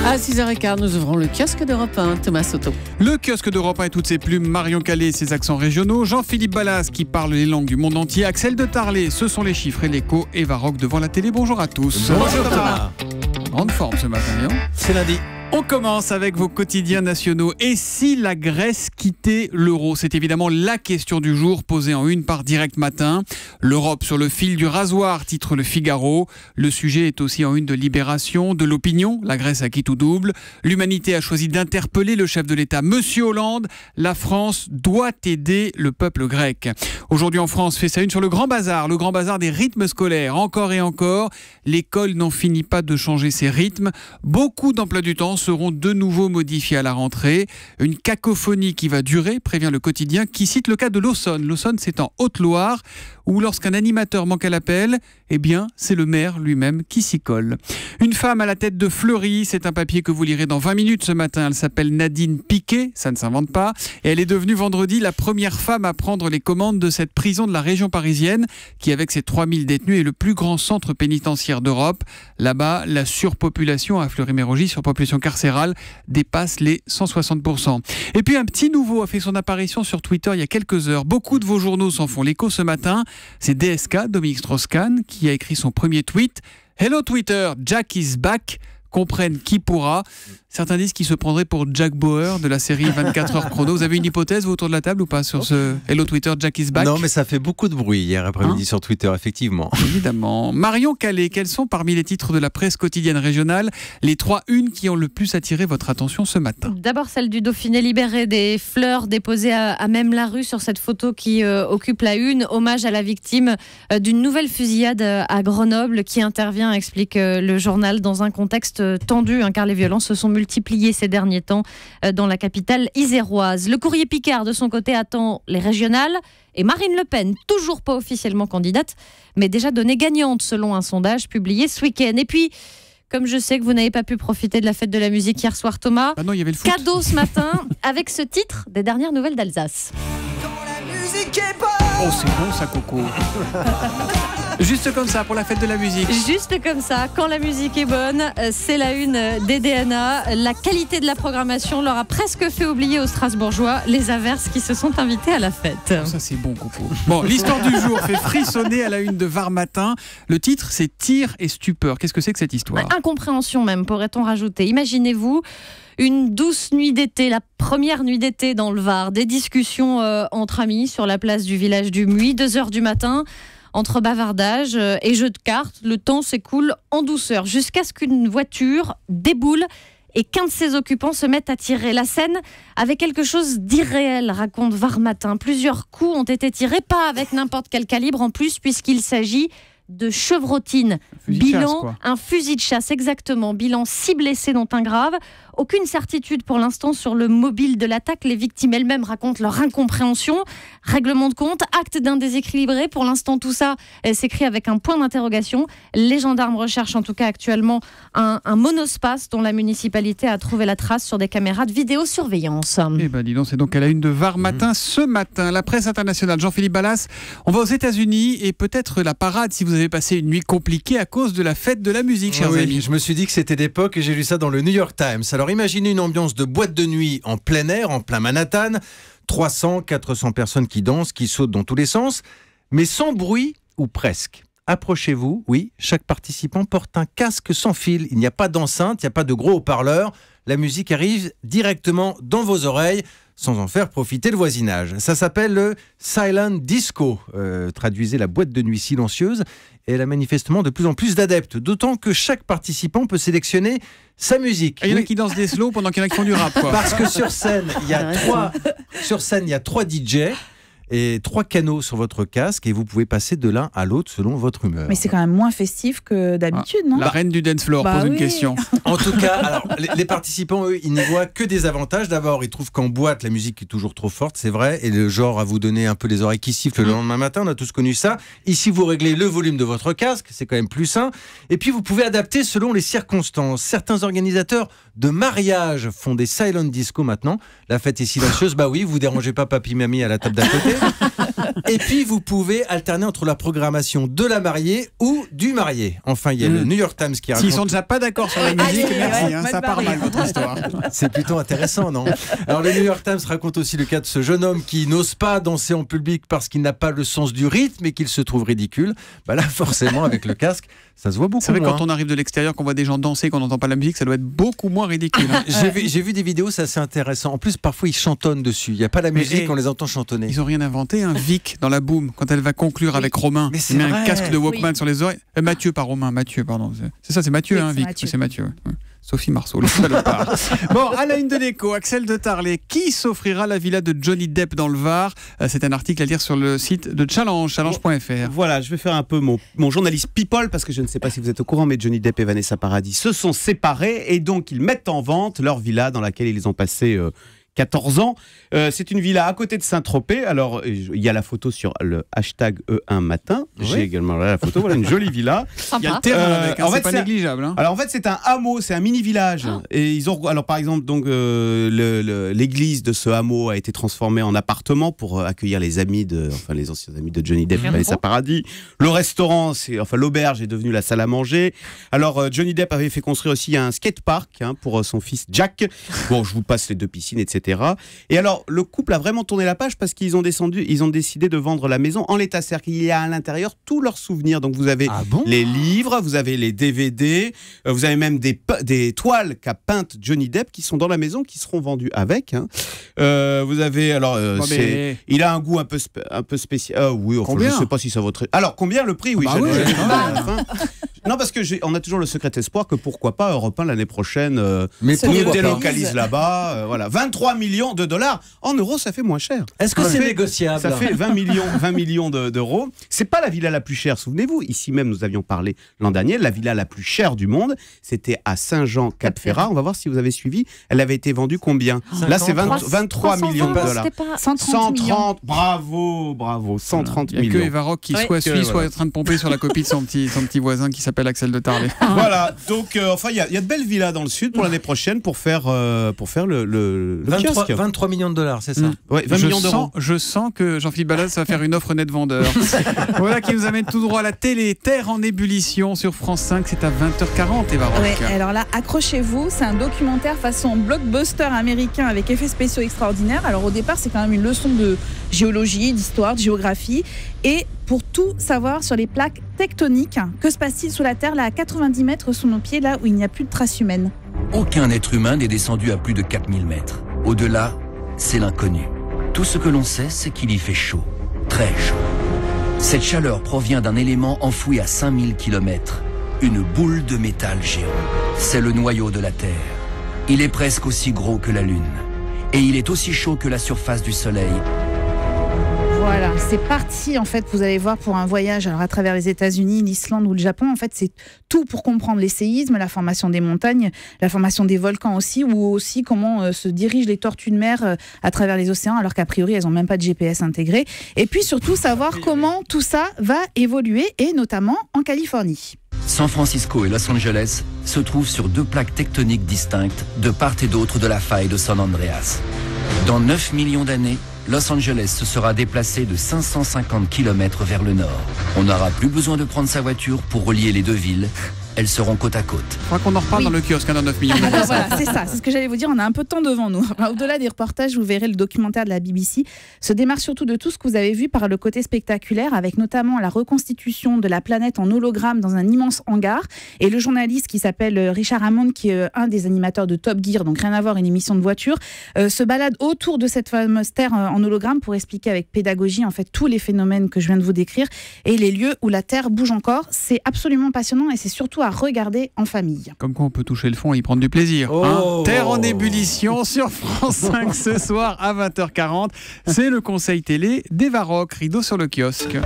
À 6h15, nous ouvrons le kiosque d'Europe 1, Thomas Soto. Le kiosque d'Europe 1 et toutes ses plumes, Marion Calais et ses accents régionaux, Jean-Philippe Ballas qui parle les langues du monde entier, Axel de Tarlet, ce sont les chiffres et l'écho, Eva Rock devant la télé. Bonjour à tous. Bonjour Thomas. Grande forme ce matin, non ? C'est lundi. On commence avec vos quotidiens nationaux. Et si la Grèce quittait l'euro ? C'est évidemment la question du jour posée en une par Direct Matin. L'Europe sur le fil du rasoir, titre Le Figaro. Le sujet est aussi en une de Libération, de l'Opinion. La Grèce a qui tout double. L'Humanité a choisi d'interpeller le chef de l'État, Monsieur Hollande. La France doit aider le peuple grec. Aujourd'hui en France, fait sa une sur le grand bazar des rythmes scolaires. Encore et encore, l'école n'en finit pas de changer ses rythmes. Beaucoup d'emplois du temps seront de nouveau modifiés à la rentrée. Une cacophonie qui va durer, prévient le quotidien, qui cite le cas de l'Aussonne. L'Aussonne, c'est en Haute-Loire, où lorsqu'un animateur manque à l'appel, eh bien, c'est le maire lui-même qui s'y colle. Une femme à la tête de Fleury, c'est un papier que vous lirez dans 20 minutes ce matin. Elle s'appelle Nadine Piquet, ça ne s'invente pas, et elle est devenue vendredi la première femme à prendre les commandes de cette prison de la région parisienne, qui avec ses 3000 détenus est le plus grand centre pénitentiaire d'Europe. Là-bas, la surpopulation à Fleury-Mérogis, surpopulation carcérale, dépasse les 160%. Et puis un petit nouveau a fait son apparition sur Twitter il y a quelques heures. Beaucoup de vos journaux s'en font l'écho ce matin. C'est DSK, Dominique Strauss-Kahn, qui a écrit son premier tweet. Hello Twitter, Jack is back. Comprenne qui pourra. Certains disent qu'il se prendrait pour Jack Bauer de la série 24 heures chrono. Vous avez une hypothèse, vous, autour de la table ou pas, sur ce Hello Twitter, Jack is back ? Non, mais ça fait beaucoup de bruit hier après-midi sur Twitter, effectivement. Évidemment. Marion Calais, quels sont parmi les titres de la presse quotidienne régionale les 3 unes qui ont le plus attiré votre attention ce matin ? D'abord celle du Dauphiné libéré, des fleurs déposées à même la rue sur cette photo qui occupe la une. Hommage à la victime d'une nouvelle fusillade à Grenoble qui intervient, explique le journal, dans un contexte tendu, car les violences se sont multipliées ces derniers temps dans la capitale iséroise. Le Courrier Picard, de son côté, attend les régionales. Et Marine Le Pen, toujours pas officiellement candidate, mais déjà donnée gagnante selon un sondage publié ce week-end. Et puis, comme je sais que vous n'avez pas pu profiter de la fête de la musique hier soir, Thomas, non, il y avait le foot. Cadeau ce matin avec ce titre des dernières nouvelles d'Alsace. Oh, c'est bon ça, Coco. Juste comme ça, pour la fête de la musique. Juste comme ça, quand la musique est bonne, c'est la une des DNA. La qualité de la programmation leur a presque fait oublier aux Strasbourgeois les averses qui se sont invités à la fête. Oh, ça c'est bon, Coco. Bon, l'histoire du jour fait frissonner à la une de Var Matin. Le titre, c'est Tir et stupeur. Qu'est-ce que c'est que cette histoire ? Incompréhension même, pourrait-on rajouter. Imaginez-vous une douce nuit d'été, la première nuit d'été dans le Var. Des discussions entre amis sur la place du village du Muy, 2h du matin. Entre bavardage et jeux de cartes, le temps s'écoule en douceur jusqu'à ce qu'une voiture déboule et qu'un de ses occupants se mette à tirer. La scène avait quelque chose d'irréel, raconte Var Matin. Plusieurs coups ont été tirés, pas avec n'importe quel calibre en plus, puisqu'il s'agit de chevrotine. Un fusil de chasse, exactement. Bilan 6 blessés, dont un grave. Aucune certitude pour l'instant sur le mobile de l'attaque. Les victimes elles-mêmes racontent leur incompréhension. Règlement de compte, acte d'un déséquilibré. Pour l'instant, tout ça s'écrit avec un point d'interrogation. Les gendarmes recherchent en tout cas actuellement un monospace dont la municipalité a trouvé la trace sur des caméras de vidéosurveillance. Eh ben dis donc, c'est donc à la une de Var Matin ce matin. La presse internationale, Jean-Philippe Ballas. On va aux États-Unis et peut-être la parade si vous avez passé une nuit compliquée à cause de la fête de la musique, chers amis. Je me suis dit que c'était d'époque et j'ai lu ça dans le New York Times. Alors imaginez une ambiance de boîte de nuit en plein air, en plein Manhattan. 300, 400 personnes qui dansent, qui sautent dans tous les sens, mais sans bruit ou presque. Approchez-vous, oui, chaque participant porte un casque sans fil. Il n'y a pas d'enceinte, il n'y a pas de gros haut-parleurs. La musique arrive directement dans vos oreilles, sans en faire profiter le voisinage. Ça s'appelle le Silent Disco, traduisez la boîte de nuit silencieuse, et elle a manifestement de plus en plus d'adeptes, d'autant que chaque participant peut sélectionner sa musique. Il y en a qui dansent des slow pendant qu'il y en a qui font du rap, quoi. Parce que sur scène, il y a 3 DJ et 3 canaux sur votre casque et vous pouvez passer de l'un à l'autre selon votre humeur. Mais c'est quand même moins festif que d'habitude, non ? La reine du dance floor pose une question. En tout cas, alors, les participants, eux, ils n'y voient que des avantages. D'abord, ils trouvent qu'en boîte, la musique est toujours trop forte, c'est vrai, et le genre à vous donner un peu les oreilles qui sifflent le lendemain matin, on a tous connu ça. Ici, vous réglez le volume de votre casque, c'est quand même plus sain. Et puis, vous pouvez adapter selon les circonstances. Certains organisateurs de mariage font des silent disco maintenant. La fête est silencieuse, bah oui, vous dérangez pas papy-mamie à la table d'à côté. Et puis, vous pouvez alterner entre la programmation de la mariée ou du marié. Enfin, il y a le New York Times qui raconte... S'ils sont déjà pas d'accord sur la musique, Allez, merci, ouais, ça part mal votre histoire. C'est plutôt intéressant, non? Alors, le New York Times raconte aussi le cas de ce jeune homme qui n'ose pas danser en public parce qu'il n'a pas le sens du rythme et qu'il se trouve ridicule. Bah là, forcément, avec le casque, ça se voit beaucoup C'est vrai, moins. quand on arrive de l'extérieur, qu'on voit des gens danser, qu'on n'entend pas la musique, ça doit être beaucoup moins ridicule. Hein. J'ai vu des vidéos, c'est assez intéressant. En plus, parfois, ils chantonnent dessus. Il n'y a pas la musique, on les entend chantonner. Ils n'ont rien inventé, hein. Vic, dans la boom, quand elle va conclure avec Romain, Mais c'est il met un vrai. casque de Walkman sur les oreilles. Mathieu, pas Romain, Mathieu, pardon. C'est ça, c'est Mathieu, Oui, hein, c'est Vic. Mathieu. C'est Mathieu. Ouais. Sophie Marceau, le salopard. Bon, à la une de l'écho, Axel de Tarlet. Qui s'offrira la villa de Johnny Depp dans le Var? C'est un article à lire sur le site de challenge.fr. Voilà, je vais faire un peu mon journaliste people, parce que je ne sais pas si vous êtes au courant, mais Johnny Depp et Vanessa Paradis se sont séparés et donc ils mettent en vente leur villa dans laquelle ils ont passé 14 ans. C'est une villa à côté de Saint-Tropez. Alors, il y a la photo sur le hashtag E1 matin. J'ai également là la photo. Voilà, une jolie villa. Il y a le terrain avec, hein, en c'est fait, pas négligeable. Hein. Alors en fait c'est un hameau, c'est un mini village et ils ont alors par exemple donc l'église de ce hameau a été transformée en appartement pour accueillir les anciens amis de Johnny Depp et Vanessa Paradis. Le restaurant, l'auberge est devenue la salle à manger. Alors Johnny Depp avait fait construire aussi un skatepark pour son fils Jack. Bon, je vous passe les 2 piscines, etc. Et alors le couple a vraiment tourné la page parce qu'ils ont décidé de vendre la maison en l'état, c'est-à-dire qu'il y a à l'intérieur tous leurs souvenirs. Donc vous avez les livres, vous avez les DVD, vous avez même des toiles qu'a peintes Johnny Depp qui sont dans la maison, qui seront vendues avec. Vous avez il a un goût un peu spécial. Oui, enfin, je sais pas si ça vaut très. Alors combien le prix? Oui, à la fin. Non, parce que on a toujours le secret espoir que pourquoi pas Europe 1 l'année prochaine Mais nous délocalise là-bas. Voilà, 23 millions de dollars. En euros, ça fait moins cher. Est-ce que c'est négociable? Ça fait 20 millions d'euros. C'est pas la villa la plus chère, souvenez-vous. Ici même, nous avions parlé l'an dernier. La villa la plus chère du monde, c'était à Saint-Jean-Cap-Ferrat. On va voir si vous avez suivi. Elle avait été vendue combien? Là, c'est 23 millions de dollars. 130. Bravo. 130 millions. Il n'y a que Eva Rock qui soit suit, soit en train de pomper sur la copie de son petit voisin qui s'appelle Axel de Tarlet. Voilà. Donc, il y a de belles villas dans le sud pour l'année prochaine pour faire le 23 millions de dollars, c'est ça? Ouais, 20 millions d'euros. Je sens que Jean-Philippe Ballas va faire une offre net vendeur. Voilà qui nous amène tout droit à la télé. Terre en ébullition sur France 5, c'est à 20h40, Eva Rock. Ouais, alors là, accrochez-vous, c'est un documentaire façon blockbuster américain avec effets spéciaux extraordinaires. Alors au départ, c'est quand même une leçon de géologie, d'histoire, de géographie. Et pour tout savoir sur les plaques tectoniques, que se passe-t-il sous la Terre, là, à 90 mètres sous nos pieds, là où il n'y a plus de traces humaines? Aucun être humain n'est descendu à plus de 4000 mètres. Au-delà, c'est l'inconnu. Tout ce que l'on sait, c'est qu'il y fait chaud. Très chaud. Cette chaleur provient d'un élément enfoui à 5000 km. Une boule de métal géant. C'est le noyau de la Terre. Il est presque aussi gros que la Lune. Et il est aussi chaud que la surface du Soleil. Voilà, c'est parti en fait, vous allez voir, pour un voyage alors à travers les États-Unis, l'Islande ou le Japon. En fait, c'est tout pour comprendre les séismes, la formation des montagnes, la formation des volcans aussi, ou aussi comment se dirigent les tortues de mer à travers les océans, alors qu'a priori, elles n'ont même pas de GPS intégré. Et puis surtout, savoir comment tout ça va évoluer, et notamment en Californie. San Francisco et Los Angeles se trouvent sur 2 plaques tectoniques distinctes de part et d'autre de la faille de San Andreas. Dans 9 millions d'années, Los Angeles se sera déplacé de 550 km vers le nord. On n'aura plus besoin de prendre sa voiture pour relier les 2 villes. Elles seront côte à côte. Je crois qu'on en reparle dans le kiosque dans 9 millions. Alors voilà, c'est ça, c'est ce que j'allais vous dire, on a un peu de temps devant nous. Alors, au-delà des reportages, vous verrez le documentaire de la BBC se démarre surtout de tout ce que vous avez vu par le côté spectaculaire, avec notamment la reconstitution de la planète en hologramme dans un immense hangar. Et le journaliste qui s'appelle Richard Hammond, qui est un des animateurs de Top Gear, donc rien à voir, une émission de voiture, se balade autour de cette fameuse Terre en hologramme pour expliquer avec pédagogie en fait tous les phénomènes que je viens de vous décrire et les lieux où la Terre bouge encore. C'est absolument passionnant et c'est surtout à regarder en famille. Comme quoi on peut toucher le fond et y prendre du plaisir. Terre en ébullition sur France 5 ce soir à 20h40. C'est le conseil télé d'Eva Rock, rideau sur le kiosque.